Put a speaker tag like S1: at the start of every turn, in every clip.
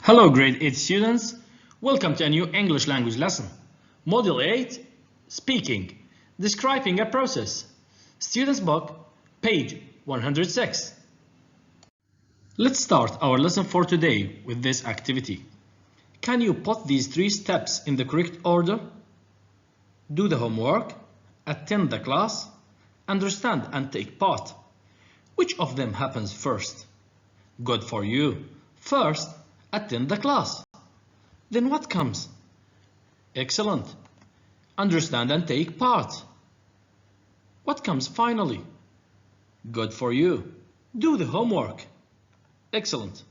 S1: Hello grade 8 students, welcome to a new English language lesson. Module 8, Speaking, Describing a Process. Students book, page 106. Let's start our lesson for today with this activity. Can you put these three steps in the correct order? Do the homework, attend the class, understand and take part. Which of them happens first? Good for you. First, attend the class. Then what comes? Excellent. Understand and take part. What comes finally? Good for you. Do the homework. Excellent.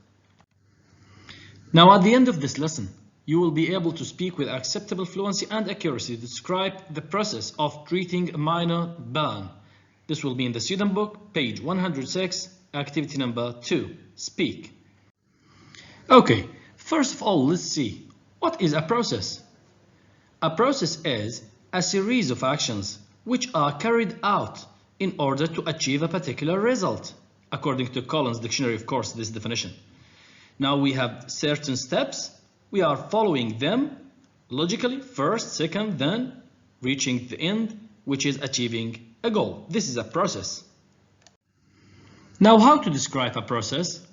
S1: Now at the end of this lesson, you will be able to speak with acceptable fluency and accuracy to describe the process of treating a minor burn. This will be in the student book, page 106, activity number 2, Speak. Okay, first of all, let's see, what is a process? A process is a series of actions which are carried out in order to achieve a particular result, according to Collins Dictionary, of course, this definition. Now we have certain steps, we are following them logically, first, second, then reaching the end, which is achieving a goal. This is a process. Now, how to describe a process?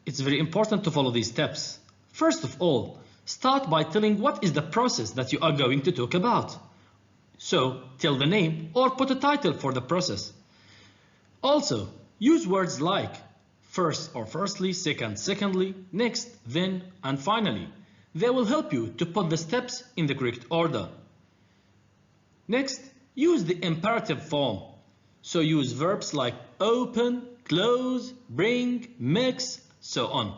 S1: It's very important to follow these steps. First of all, start by telling what is the process that you are going to talk about. So, tell the name or put a title for the process. Also, use words like first or firstly, second, secondly, next, then, and finally. They will help you to put the steps in the correct order. Next, use the imperative form. So use verbs like open, close, bring, mix, so on.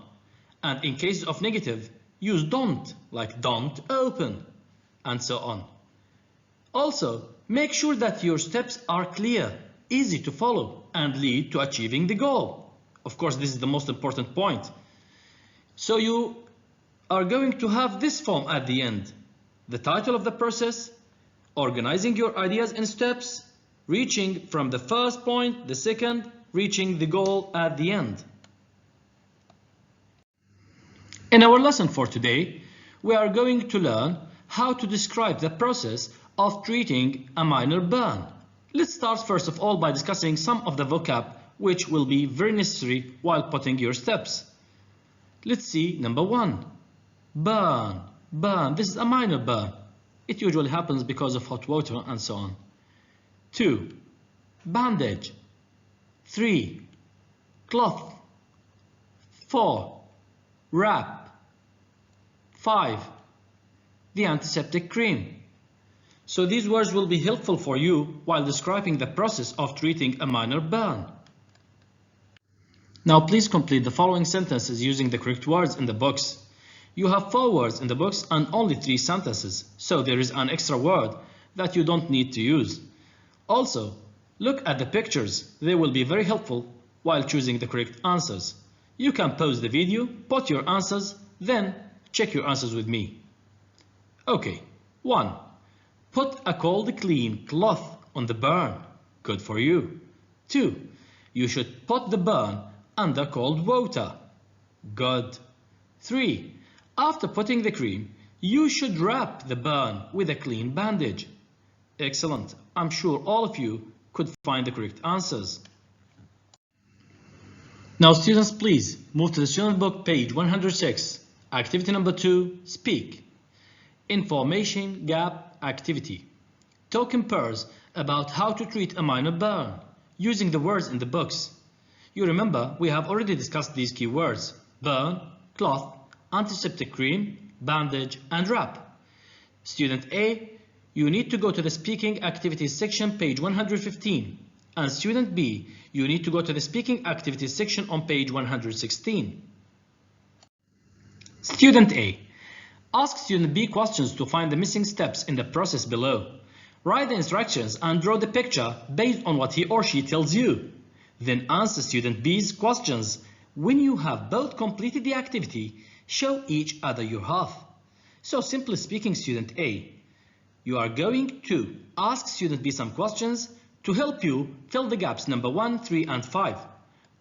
S1: And in cases of negative, use don't, like don't open, and so on. Also, make sure that your steps are clear, easy to follow, and lead to achieving the goal. Of course, this is the most important point. So you are going to have this form at the end. The title of the process, organizing your ideas in steps, reaching from the first point, the second, reaching the goal at the end. In our lesson for today, we are going to learn how to describe the process of treating a minor burn. Let's start first of all by discussing some of the vocab which will be very necessary while putting your steps. Let's see number 1. Burn. Burn. This is a minor burn. It usually happens because of hot water and so on. 2. Bandage. 3. Cloth. 4. Wrap. 5. The antiseptic cream. So these words will be helpful for you while describing the process of treating a minor burn. Now please complete the following sentences using the correct words in the box. You have 4 words in the box and only 3 sentences, so there is an extra word that you don't need to use. Also, look at the pictures. They will be very helpful while choosing the correct answers. You can pause the video, put your answers, then check your answers with me. Okay, 1. Put a cold clean cloth on the burn. Good for you. 2. You should put the burn under cold water. Good. 3. After putting the cream, you should wrap the burn with a clean bandage. Excellent. I'm sure all of you could find the correct answers. Now students, please move to the student book, page 106, activity number 2, Speak. Information gap activity. Talk in pairs about how to treat a minor burn using the words in the books. You remember we have already discussed these key words: burn, cloth, antiseptic cream, bandage, and wrap. Student A, you need to go to the speaking activities section, page 115. And student B, you need to go to the speaking activities section on page 116. Student A, ask student B questions to find the missing steps in the process below. Write the instructions and draw the picture based on what he or she tells you. Then answer student B's questions. When you have both completed the activity, show each other your half. So simply speaking, student A, you are going to ask student B some questions to help you fill the gaps number 1, 3, and 5.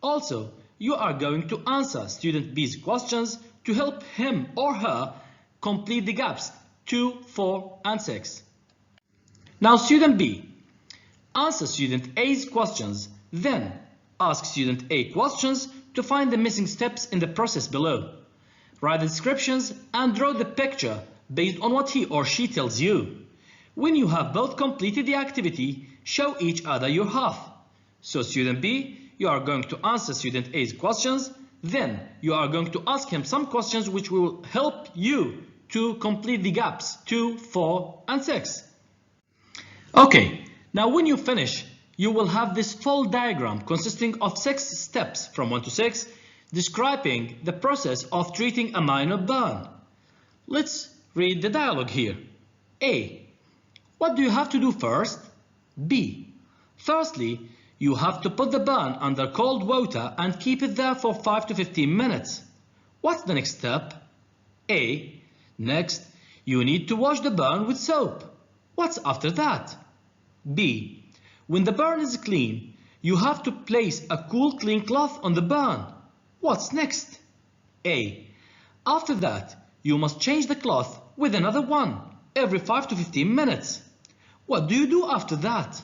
S1: Also, you are going to answer student B's questions to help him or her complete the gaps 2, 4, and 6. Now student B, answer student A's questions, then ask student A questions to find the missing steps in the process below. Write the descriptions and draw the picture based on what he or she tells you. When you have both completed the activity, show each other your half. So student B, you are going to answer student A's questions, then you are going to ask him some questions which will help you to complete the gaps 2, 4, and 6. Okay, now when you finish, you will have this full diagram consisting of 6 steps from 1 to 6, describing the process of treating a minor burn. Let's read the dialogue here. A. What do you have to do first? B. Firstly, you have to put the burn under cold water and keep it there for 5 to 15 minutes. What's the next step? A. Next, you need to wash the burn with soap. What's after that? B. When the burn is clean, you have to place a cool, clean cloth on the burn. What's next? A. After that, you must change the cloth with another one every 5 to 15 minutes. What do you do after that?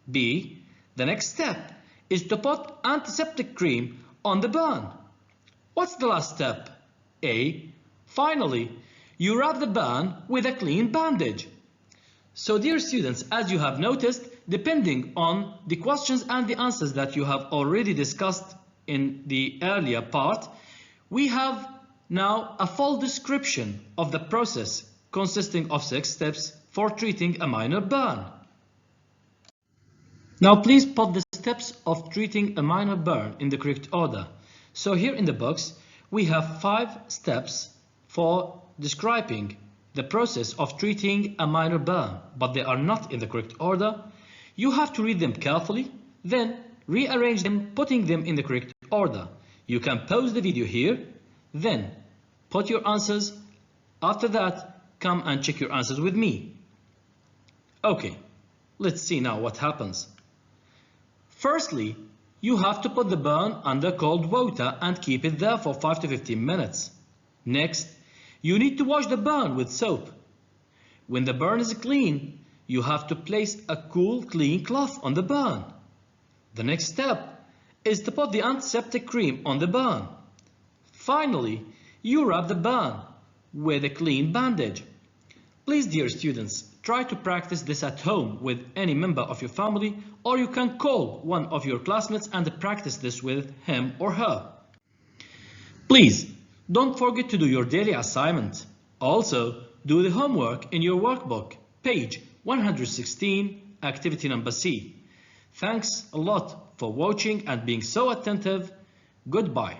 S1: B. The next step is to put antiseptic cream on the burn. What's the last step? A. Finally, you wrap the burn with a clean bandage. So dear students, as you have noticed, depending on the questions and the answers that you have already discussed in the earlier part, we have now a full description of the process consisting of 6 steps for treating a minor burn. Now please put the steps of treating a minor burn in the correct order. So here in the box, we have 5 steps for describing the process of treating a minor burn, but they are not in the correct order. You have to read them carefully, then rearrange them, putting them in the correct order. You can pause the video here, then put your answers. After that, come and check your answers with me. Okay, let's see now what happens. Firstly, you have to put the burn under cold water and keep it there for 5 to 15 minutes. Next, you need to wash the burn with soap. When the burn is clean, you have to place a cool, clean cloth on the burn. The next step is to put the antiseptic cream on the burn. Finally, you wrap the burn with a clean bandage. Please, dear students, try to practice this at home with any member of your family, or you can call one of your classmates and practice this with him or her. Please, don't forget to do your daily assignment. Also, do the homework in your workbook, page 116, activity number C. Thanks a lot for watching and being so attentive. Goodbye.